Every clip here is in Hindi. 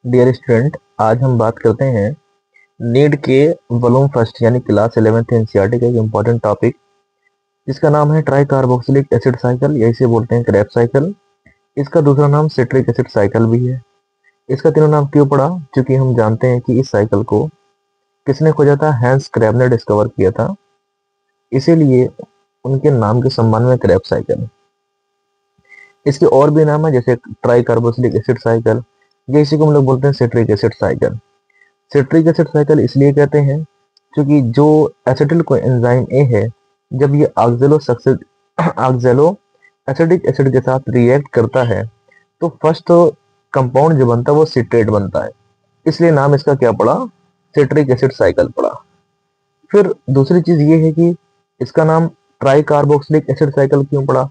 डियर स्टूडेंट, आज हम बात करते हैं नीट के वॉल्यूम फर्स्ट यानी क्लास 11th एनसीईआरटी का एक इम्पॉर्टेंट टॉपिक जिसका नाम है ट्राई कार्बोक्सिलिक एसिड साइकिल या इसे बोलते हैं क्रेब साइकिल। इसका दूसरा नाम सिट्रिक एसिड साइकिल भी है। इसका तीनों नाम क्यों पड़ा? क्योंकि हम जानते हैं कि इस साइकिल को किसने खोजा था? हैंस क्रेब ने डिस्कवर किया था, इसीलिए उनके नाम के सम्मान में क्रेब साइकिल। इसके और भी नाम है जैसे ट्राई कार्बोक्सिलिक एसिड साइकिल, या इसी को हम लोग बोलते हैं citric acid cycle. Citric acid cycle इसलिए कहते हैं क्योंकि जो एसिटिल को एंजाइम ए है, जब ये ऑक्जेलो एसिडिक एसिड के साथ रिएक्ट करता है तो फर्स्ट कंपाउंड जो बनता है वो सिट्रेट बनता है, इसलिए नाम इसका क्या पड़ा? सिट्रिक एसिड साइकिल पड़ा। फिर दूसरी चीज ये है कि इसका नाम ट्राई कार्बोक्सिलिक एसिड साइकिल क्यों पड़ा?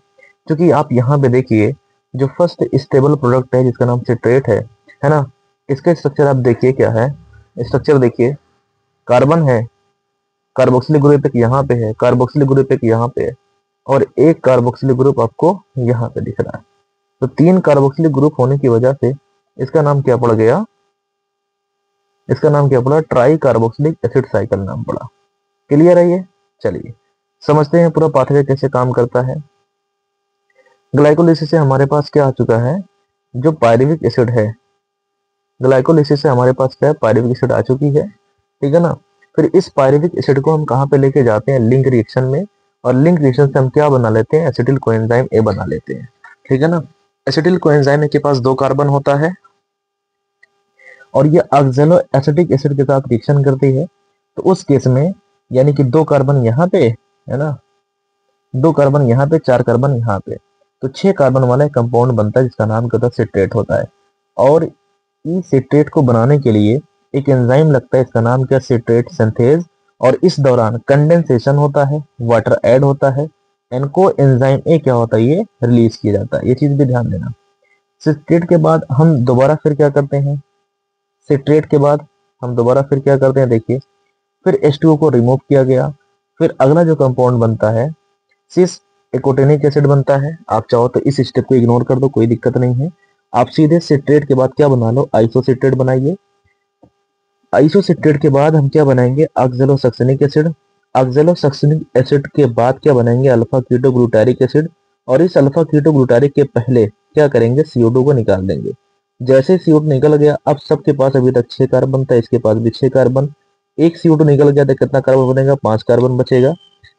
क्योंकि आप यहाँ पे देखिए, जो फर्स्ट स्टेबल प्रोडक्ट है जिसका नाम सिट्रेट है ना, इसका स्ट्रक्चर आप देखिए क्या है। स्ट्रक्चर देखिए, कार्बन है, कार्बोक्सिलिक ग्रुप एक यहाँ पे है, कार्बोक्सिलिक ग्रुप एक यहाँ पे है, और एक कार्बोक्सिलिक ग्रुप आपको यहाँ पे दिख रहा है। तो तीन कार्बोक्सिलिक ग्रुप होने की वजह से इसका नाम क्या पड़ गया? इसका नाम क्या पड़ा? ट्राई कार्बोक्सिलिक एसिड साइकिल नाम पड़ा। क्लियर है ये? चलिए समझते हैं पूरा पाथवे कैसे काम करता है। ग्लाइकोलिसिस से हमारे पास क्या आ चुका है? जो पायरुविक एसिड है, ग्लाइकोलिसिस से हमारे पास क्या है? पायरुविक एसिड आ चुकी है, ठीक है ना। फिर इस पायरुविक एसिड को हम कहाँ पे लेके जाते हैं? लिंक रिएक्शन में, और लिंक रिएक्शन से हम क्या बना लेते हैं? एसिटिल कोएंजाइम ए बना लेते हैं, ठीक है ना। एसिटिल कोएंजाइम ए के पास दो कार्बन होता है और ये ऑक्जेलो एसिटिक एसिड के साथ रिएक्शन करती है, तो उस केस में यानी कि दो कार्बन यहाँ पे है ना, दो कार्बन यहाँ पे, चार कार्बन यहाँ पे, तो 6 कार्बन वाला एक कंपाउंड बनता है जिसका नाम क्या होता है? सिट्रेट होता है। और इस सिट्रेट को बनाने के लिए एक एंजाइम लगता है, इसका नाम क्या? Citrate synthase. और इस दौरान कंडेंसेशन होता है, वाटर ऐड होता है, इनको एंजाइम ए क्या होता है? ये रिलीज किया जाता है। ये चीज भी ध्यान देना। सिट्रेट के बाद हम दोबारा फिर क्या करते हैं? सिट्रेट के बाद हम दोबारा फिर क्या करते हैं? देखिए, फिर H2O को रिमूव किया गया, फिर अगला जो कंपाउंड बनता है सिस एकोटेनिक एसिड बनता है। आप चाहो तो इस स्टेप को इग्नोर कर दो, कोई दिक्कत नहीं है। आप सीधे सिट्रेट के बाद क्या बना लो? आइसोसिट्रेट बनाइए। आइसोसिट्रेट के बाद हम क्या बनाएंगे? ऑक्जेलोसक्सेनिक एसिड। ऑक्जेलोसक्सेनिक एसिड के बाद क्या बनाएंगे? Alpha ketoglutaric acid. और इस अल्फा कीटोग्लूटारिक के पहले क्या करेंगे? CO2 को निकाल देंगे। जैसे CO2 निकल गया, अब सबके पास अभी तक 6 कार्बन था, इसके पास भी 6 कार्बन। एक CO2 निकल गया तो कितना कार्बन बनेगा? 5 कार्बन बचेगा।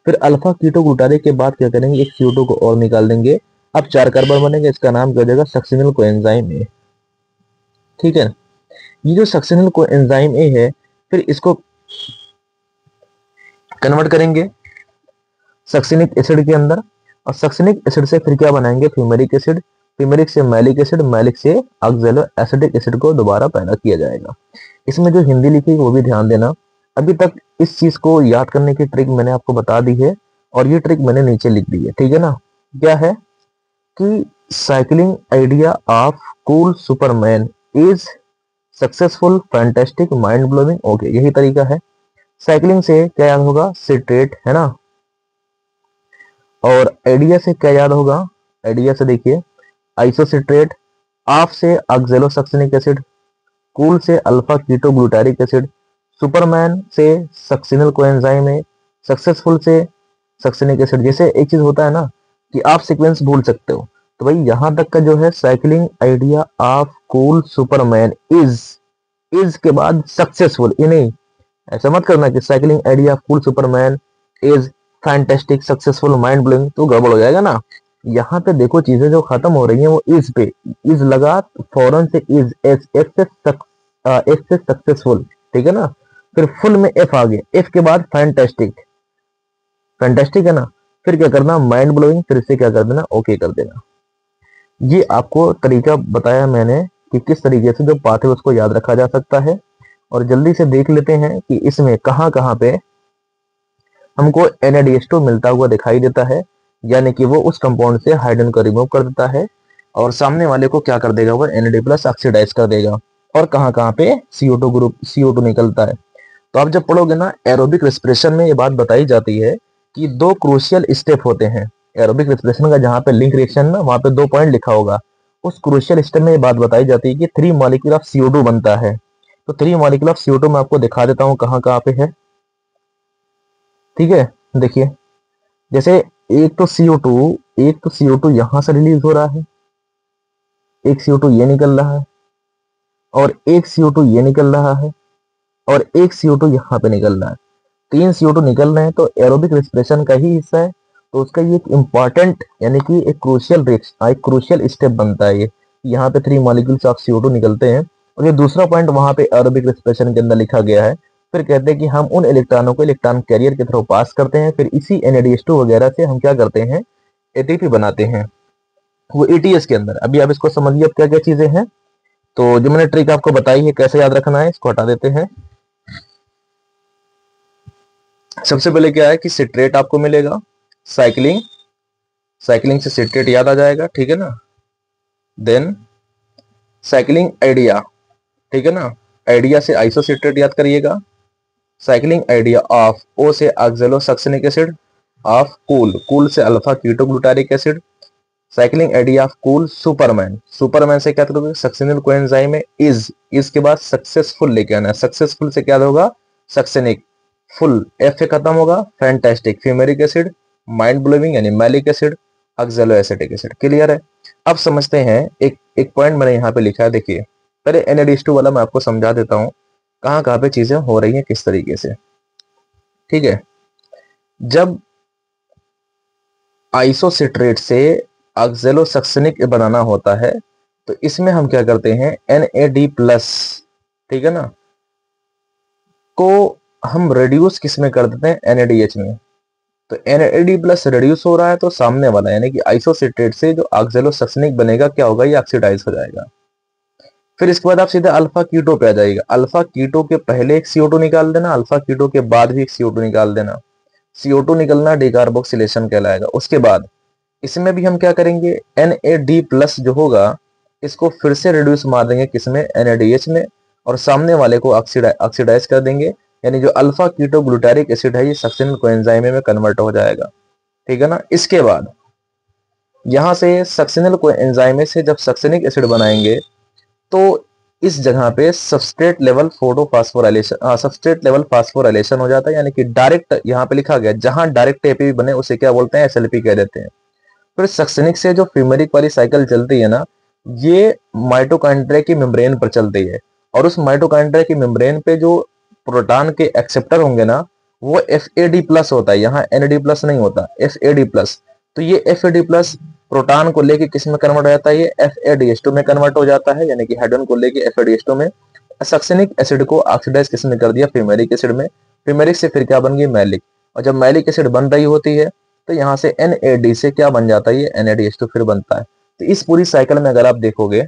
फिर अल्फा कीटोग्लूटारिक के बाद क्या करेंगे? एक CO2 को और निकाल देंगे, अब 4 कार्बन बनेंगे। इसका नाम क्या हो जाएगा? सक्सिनल कोएंजाइम ए, ठीक है। ये जो सक्सेनल को एंजाइम ए है, फिर इसको कन्वर्ट करेंगे सक्सिनिक एसिड के अंदर, और सक्सिनिक एसिड से फिर क्या बनाएंगे? Fumaric acid. फ्यूमेरिक से मैलिक एसिड, मैलिक से ऑक्जेलो एसिडिक एसिड को दोबारा पैदा किया जाएगा। इसमें जो हिंदी लिखी है वो भी ध्यान देना। अभी तक इस चीज को याद करने की ट्रिक मैंने आपको बता दी है, और ये ट्रिक मैंने नीचे लिख दी है, ठीक है ना। क्या है कि cycling idea of cool Superman is successful, fantastic, mind blowing. Okay, यही तरीका है। साइक्लिंग से क्या याद होगा? सिट्रेट, है ना। और आइडिया से क्या याद होगा? आइडिया से देखिए, आइसोसिट्रेट, ऑफ से ऑक्जेलोसक्सेनिक एसिड, कूल से अल्फा कीटोग्लूटारिक एसिड, सुपरमैन से सक्सिनल कोएंजाइम है, सक्सेसफुल से सक्सेनिक एसिड। जैसे एक चीज होता है ना कि आप सीक्वेंस भूल सकते हो, तो भाई यहां तक का जो है cycling idea of cool Superman is के बाद सक्सेसफुल, ये नहीं, ऐसा मत करना कि cycling idea of cool Superman is fantastic, successful, mind blowing, तो गड़बड़ हो जाएगा ना। यहाँ पे देखो चीजें जो खत्म हो रही हैं वो इज पे, इज लगा फौरन से इज, एस से सक्सेसफुल, ठीक है ना। फिर फुल में एफ आ गया, एफ के बाद फैंटास्टिक, फैंटास्टिक है ना। फिर क्या करना? माइंड ब्लोइंग, फिर से क्या कर देना? ओके कर देना। ये आपको तरीका बताया मैंने कि किस तरीके से जो पाठ है उसको याद रखा जा सकता है। और जल्दी से देख लेते हैं कि इसमें कहाँ कहाँ पे हमको NaDH2 मिलता हुआ दिखाई देता है, यानी कि वो उस कंपाउंड से हाइड्रोजन को रिमूव कर देता है और सामने वाले को क्या कर देगा? वो Na प्लस ऑक्सीडाइज कर देगा। और कहाँ कहाँ पे CO2 ग्रुप, CO2 निकलता है। तो आप जब पढ़ोगे ना एरोबिक रेस्पिरेशन में ये बात बताई जाती है कि दो क्रूशियल स्टेप होते हैं एरोबिक रेस्पिरेशन का, जहाँ पे लिंक रिएक्शन ना, वहाँ पे 2 पॉइंट लिखा होगा। उस क्रूशियल स्टेप में ये बात बताई जाती है कि 3 मॉलिक्यूल ऑफ CO2 बनता है। तो 3 मॉलिक्यूल ऑफ CO2 मैं आपको दिखा देता हूँ कहाँ कहाँ पे है। ठीक है, देखिए, जैसे एक तो CO2 यहाँ से रिलीज हो रहा है, एक CO2 ये निकल रहा है, और एक CO2 ये निकल रहा है, और एक CO2 यहाँ पे निकल रहा है। 3 CO2 निकल रहे हैं तो एरोबिक रेस्पिरेशन का ही हिस्सा है। तो उसका ये एक इम्पॉर्टेंट यानी कि एक क्रूशियल स्टेप बनता है ये। यहाँ पे 3 मॉलिक्यूल्स ऑफ CO2 निकलते हैं, और ये दूसरा पॉइंट वहां पे एरोबिक रेस्पिरेशन के अंदर लिखा गया है। फिर कहते हैं कि हम उन इलेक्ट्रॉनों को इलेक्ट्रॉन कैरियर के थ्रू पास करते हैं, फिर इसी NADH2 वगैरह से हम क्या करते हैं, ATP बनाते हैं, वो ATS के अंदर। अभी आप इसको समझिए अब क्या क्या चीजें हैं। तो जो मैंने ट्रिक आपको बताई है कैसे याद रखना है, इसको हटा देते हैं। सबसे पहले क्या है कि सिट्रेट आपको मिलेगा, साइक्लिंग, साइक्लिंग से सिट्रेट याद आ जाएगा, ठीक है ना। देन साइक्लिंग आइडिया, ठीक है ना, आइडिया से आइसोसिट्रेट याद करिएगा। साइक्लिंग आइडिया ऑफ, ओ से ऑक्सैलोसक्सिनिक एसिड, ऑफ कूल, कूल से alpha ketoglutaric acid. Cycling idea of cool Superman, Superman से क्या करोगे, सक्सिनिल कोएंजाइम में इज के बाद सक्सेसफुल लेके आना है, सक्सेसफुल से क्या होगा, सक्सेनिक, फुल एफ से खत्म होगा, fantastic, fumaric acid, mind blowing यानी malic acid, oxaloacetic acid. Clear है। अब समझते हैं, एक एक पॉइंट मैंने यहाँ पे लिखा है, देखिए पहले NADH2 वाला मैं आपको समझा देता हूँ कहाँ कहाँ पे चीजें हो रही हैं किस तरीके से। ठीक है, जब आइसोसिट्रेट से ऑक्सैलोसक्सिनिक बनाना होता है तो इसमें हम क्या करते हैं, NAD+, ठीक है ना, को हम रिड्यूस किस में कर देते हैं, NADH में। तो NAD+ रिड्यूस हो रहा है तो सामने वाला यानी कि आइसोसिट्रेट से जो ऑक्सैलोसक्सिनिक बनेगा क्या होगा, ये ऑक्सीडाइज हो जाएगा। फिर इसके बाद आप सीधे अल्फा कीटो पे आ जाएगा। अल्फा कीटो के पहले एक CO2 निकाल देना, अल्फा कीटो के बाद भी एक CO2 निकाल देना। CO2 निकलना डिकार्बोक्सिलेशन कहलाएगा। उसके बाद इसमें भी हम क्या करेंगे, NAD+ जो होगा इसको फिर से रिड्यूस मार देंगे किसमें, NADH में, और सामने वाले को ऑक्सीडाइज कर देंगे, यानी जो अल्फा कीटो ग्लूटारिक एसिड है ये सक्सिनिल कोएंजाइम में कन्वर्ट हो जाएगा। ठीक है ना। इसके बाद यहां से सक्सिनिल कोएंजाइम से जब सक्सिनिक एसिड बनाएंगे तो इस जगह पे substrate level photophosphorylation, substrate level phosphorylation हो जाता है, यानी कि डायरेक्ट यहाँ पे लिखा गया जहां डायरेक्ट APP बने उसे क्या बोलते हैं, SLP कह देते हैं। फिर सक्सिनिक से जो फ्यूमेरिक वाली साइकिल चलती है ना, ये माइटोकॉन्ड्रिया की मेम्ब्रेन पर चलती है, और उस माइटोकॉन्ड्रिया की मेम्ब्रेन पे जो प्रोटॉन के एक्सेप्टर होंगे ना वो FAD+ होता है, यहाँ NAD+ नहीं होता, FAD+। तो ये FAD+ प्रोटॉन को लेके किस में कन्वर्ट हो जाता है, ये FADH2 में कन्वर्ट हो जाता है, यानी कि हाइड्रोजन को लेके FADH2 में। सक्सिनिक एसिड को ऑक्सीडाइज किस में कर दिया, फ्यूमेरिक एसिड में। फ्यूमेरिक से फिर क्या बन गई, मैलिक, और जब मैलिक एसिड बन रही होती है तो यहाँ से NAD से क्या बन जाता है, ये NADH2 फिर बनता है। तो इस पूरी साइकिल में अगर आप देखोगे,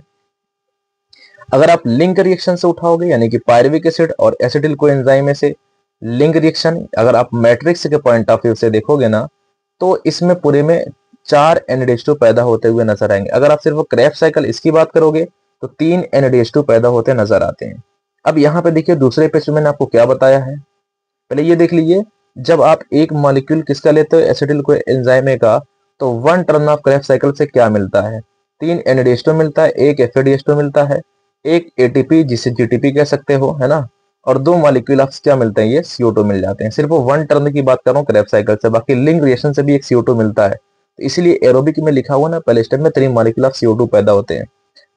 अगर आप लिंक रिएक्शन से उठाओगे यानी कि पायरुविक एसिड और एसिटिल कोएंजाइम में से लिंक रिएक्शन, अगर आप मैट्रिक्स के पॉइंट ऑफ व्यू से देखोगे ना तो इसमें पूरे में 4 NADH2 पैदा होते हुए नजर आएंगे। अगर आप सिर्फ क्रेब्स साइकिल इसकी बात करोगे तो 3 NADH2 पैदा होते नजर आते हैं। अब यहाँ पे देखिए दूसरे पेज में मैंने आपको क्या बताया है, पहले ये देख लीजिए। जब आप एक मॉलिक्यूल किसका लेते हो, एसिटिल कोएंजाइम का, तो 1 टर्न ऑफ क्रेब्स साइकिल से क्या मिलता है, 3 NADH2 मिलता है, एक FADH2 मिलता है, एक ATP जिसे GTP कह सकते हो, है ना, और 2 मॉलिक्यूल ऑफ क्या मिलते हैं, ये CO2 मिल जाते हैं। सिर्फ 1 टर्न की बात कर रहा हूँ क्रेब्स साइकिल से, बाकी लिंक रिएक्शन से भी एक CO2 मिलता है। तो इसीलिए एरोबिक में लिखा हुआ ना पहले स्टेप में 3 मॉलिक्यूल ऑफ CO2 पैदा होते हैं।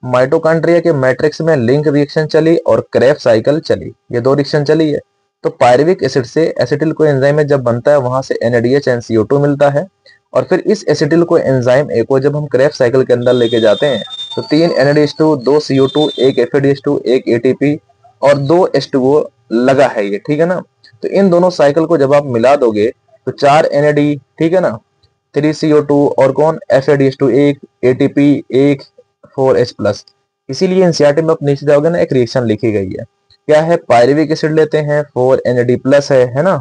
माइटोकॉन्ड्रिया के मैट्रिक्स में लिंक रिएक्शन चली और क्रेब्स साइकिल चली, ये 2 रिएक्शन चली है। तो पायरुविक एसिड से एसिटिल कोएंजाइम में जब बनता है वहां से NADH एंड CO2 मिलता है, और फिर इस एसिटिल कोएंजाइम ए को जब हम क्रेब्स साइकिल के अंदर लेके जाते हैं तो 3 NADH2, 2 CO2, एक FADH2, एक ATP और 2 H2O लगा है ये, ठीक है ना। तो इन दोनों साइकिल को जब आप मिला दोगे तो 4 NAD, ठीक है ना, 3 CO2 और कौन, FADH2 एक, ATP एक, 4H+। इसीलिए एनसीईआरटी में आप नीचे जाओगे ना एक रिएक्शन लिखी गई है, क्या है, पायरुविक एसिड लेते हैं 4 NAD+ है ना,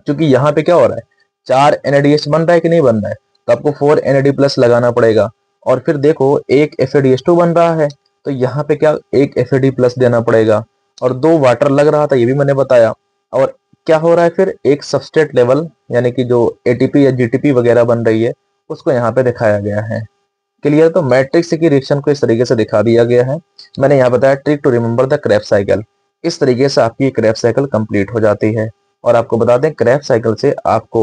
क्योंकि यहाँ पे क्या हो रहा है 4 NADH बन रहा है कि नहीं बन रहा है, तो आपको 4 NAD+ लगाना पड़ेगा। और फिर देखो एक FADH2 बन रहा है तो यहाँ पे क्या एक FAD+ देना पड़ेगा, और 2 वाटर लग रहा था ये भी मैंने बताया। और क्या हो रहा है फिर एक सबस्ट्रेट लेवल यानी कि जो ATP या GTP वगैरह बन रही है उसको यहाँ पे दिखाया गया है। क्लियर? तो मैट्रिक्स की रिएक्शन को इस तरीके से दिखा दिया गया है। मैंने यहाँ बताया trick to remember the Krebs cycle. इस तरीके से आपकी क्रेब्स साइकिल कंप्लीट हो जाती है। और आपको बता दें क्रेब्स साइकिल से आपको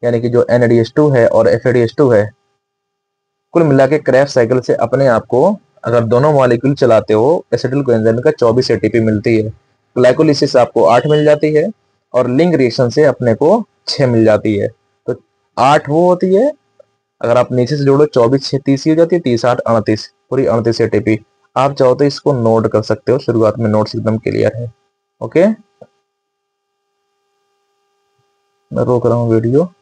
यानी कि जो NADH2 है और FADH2 है, कुल मिला के क्रेब्स साइकिल से अपने आप को अगर दोनों मॉलिक्यूल चलाते हो एसिटिल कोएंजाइम का 24 ATP मिलती है। ग्लाइकोलिसिस आपको 8 मिल जाती है और लिंक रिएक्शन से अपने को 6 मिल जाती है। तो 8 वो होती है, अगर आप नीचे से जोड़ो 24 6 30 हो जाती है, 30 8 38, पूरी 38 ATP। आप चाहो तो इसको नोट कर सकते हो, शुरुआत में नोट्स एकदम क्लियर है। ओके, मैं रोक रहा हूँ वीडियो।